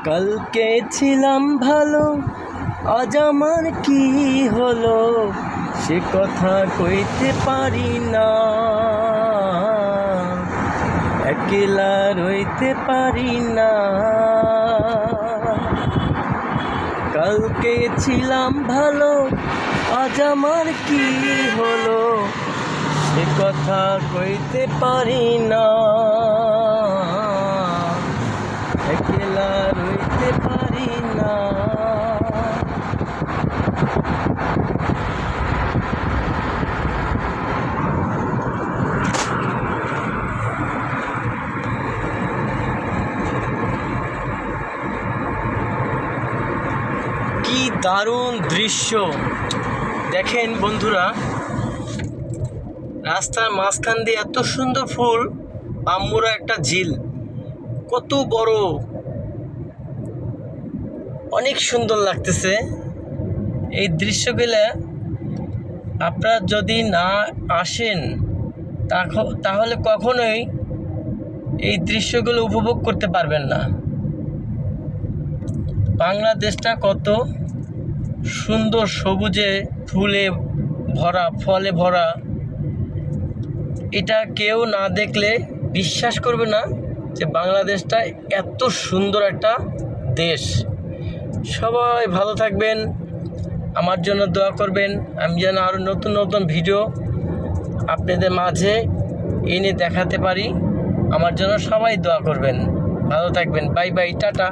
কালকে ছিলাম ভালো, আজ আমার কি হলো সে কথা কইতে পারি না। একলা রইতে পারি না। কালকে ছিলাম ভালো, আজ আমার কি হলো সে কথা কইতে পারি না। একলা রইতে পারি না। কি দারুণ দৃশ্য দেখেন বন্ধুরা, রাস্তার মাঝখান দিয়ে এত সুন্দর ফুল, বাম্মুরা একটা ঝিল, কত বড়, অনেক সুন্দর লাগতেছে এই দৃশ্যগুলো। আপনারা যদি না আসেন তাহলে কখনোই এই দৃশ্যগুলো উপভোগ করতে পারবেন না। বাংলাদেশটা কত সুন্দর, সবুজে ফুলে ভরা, ফলে ভরা। এটা কেউ না দেখলে বিশ্বাস করবে না যে বাংলাদেশটা এত সুন্দর একটা দেশ। সবাই ভালো থাকবেন, আমার জন্য দোয়া করবেন, আমি যেন আরও নতুন নতুন ভিডিও আপনাদের মাঝে এনে দেখাতে পারি। আমার জন্য সবাই দোয়া করবেন। ভালো থাকবেন। Bye bye, tata.